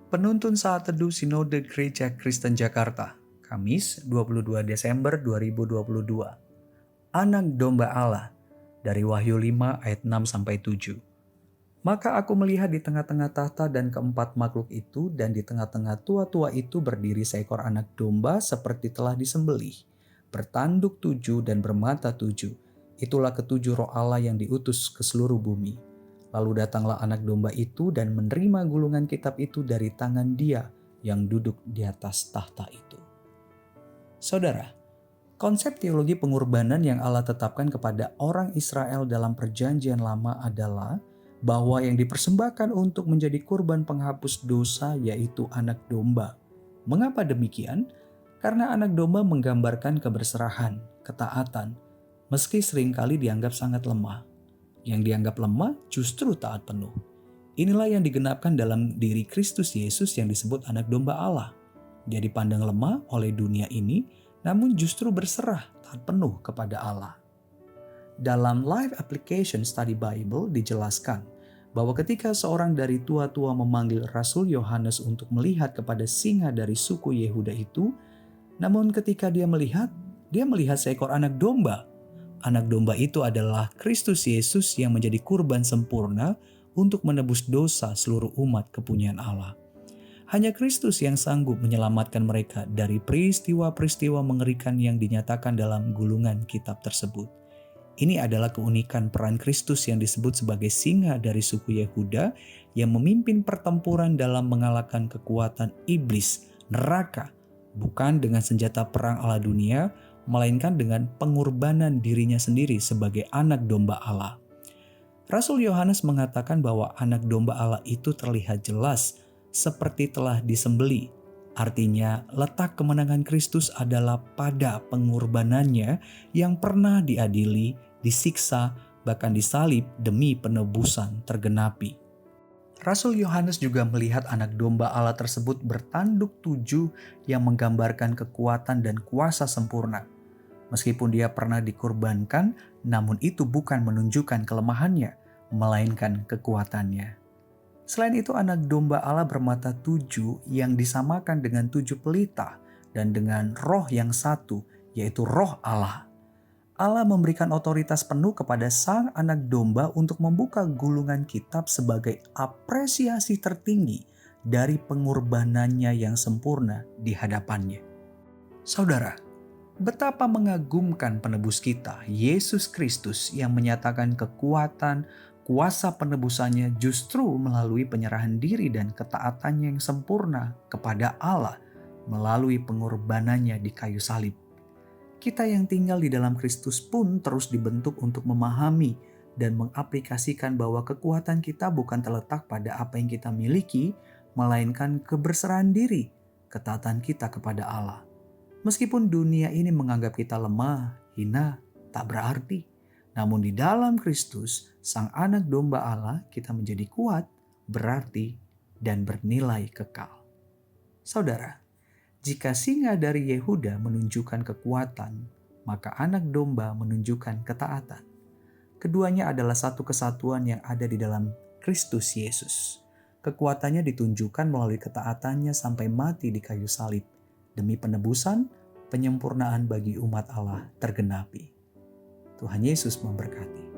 Penuntun Saat Teduh Sinode Gereja Kristen Jakarta, Kamis 22 Desember 2022. Anak Domba Allah, dari Wahyu 5 ayat 6-7. Maka aku melihat di tengah-tengah tahta dan keempat makhluk itu, dan di tengah-tengah tua-tua itu berdiri seekor anak domba seperti telah disembelih, bertanduk 7 dan bermata 7. Itulah ketujuh roh Allah yang diutus ke seluruh bumi. Lalu datanglah anak domba itu dan menerima gulungan kitab itu dari tangan dia yang duduk di atas tahta itu. Saudara, konsep teologi pengorbanan yang Allah tetapkan kepada orang Israel dalam perjanjian lama adalah bahwa yang dipersembahkan untuk menjadi kurban penghapus dosa yaitu anak domba. Mengapa demikian? Karena anak domba menggambarkan keberserahan, ketaatan, meski seringkali dianggap sangat lemah. Yang dianggap lemah justru taat penuh. Inilah yang digenapkan dalam diri Kristus Yesus yang disebut anak domba Allah. Dia dipandang lemah oleh dunia ini, namun justru berserah taat penuh kepada Allah. Dalam Live Application Study Bible dijelaskan bahwa ketika seorang dari tua-tua memanggil Rasul Yohanes untuk melihat kepada singa dari suku Yehuda itu, namun ketika dia melihat seekor anak domba. Anak domba itu adalah Kristus Yesus yang menjadi kurban sempurna untuk menebus dosa seluruh umat kepunyaan Allah. Hanya Kristus yang sanggup menyelamatkan mereka dari peristiwa-peristiwa mengerikan yang dinyatakan dalam gulungan kitab tersebut. Ini adalah keunikan peran Kristus yang disebut sebagai singa dari suku Yehuda yang memimpin pertempuran dalam mengalahkan kekuatan iblis, neraka, bukan dengan senjata perang ala dunia, melainkan dengan pengorbanan dirinya sendiri sebagai anak domba Allah. Rasul Yohanes mengatakan bahwa anak domba Allah itu terlihat jelas seperti telah disembelih. Artinya, letak kemenangan Kristus adalah pada pengorbanannya yang pernah diadili, disiksa, bahkan disalib demi penebusan tergenapi. Rasul Yohanes juga melihat anak domba Allah tersebut bertanduk 7 yang menggambarkan kekuatan dan kuasa sempurna. Meskipun dia pernah dikorbankan, namun itu bukan menunjukkan kelemahannya, melainkan kekuatannya. Selain itu, anak domba Allah bermata 7 yang disamakan dengan 7 pelita dan dengan roh yang satu, yaitu roh Allah. Allah memberikan otoritas penuh kepada sang anak domba untuk membuka gulungan kitab sebagai apresiasi tertinggi dari pengorbanannya yang sempurna di hadapannya. Saudara, betapa mengagumkan penebus kita, Yesus Kristus, yang menyatakan kekuatan, kuasa penebusannya justru melalui penyerahan diri dan ketaatannya yang sempurna kepada Allah melalui pengorbanannya di kayu salib. Kita yang tinggal di dalam Kristus pun terus dibentuk untuk memahami dan mengaplikasikan bahwa kekuatan kita bukan terletak pada apa yang kita miliki, melainkan keberserahan diri, ketaatan kita kepada Allah. Meskipun dunia ini menganggap kita lemah, hina, tak berarti. Namun di dalam Kristus, Sang Anak Domba Allah, kita menjadi kuat, berarti, dan bernilai kekal. Saudara, jika singa dari Yehuda menunjukkan kekuatan, maka anak domba menunjukkan ketaatan. Keduanya adalah satu kesatuan yang ada di dalam Kristus Yesus. Kekuatannya ditunjukkan melalui ketaatannya sampai mati di kayu salib, demi penebusan, penyempurnaan bagi umat Allah tergenapi. Tuhan Yesus memberkati.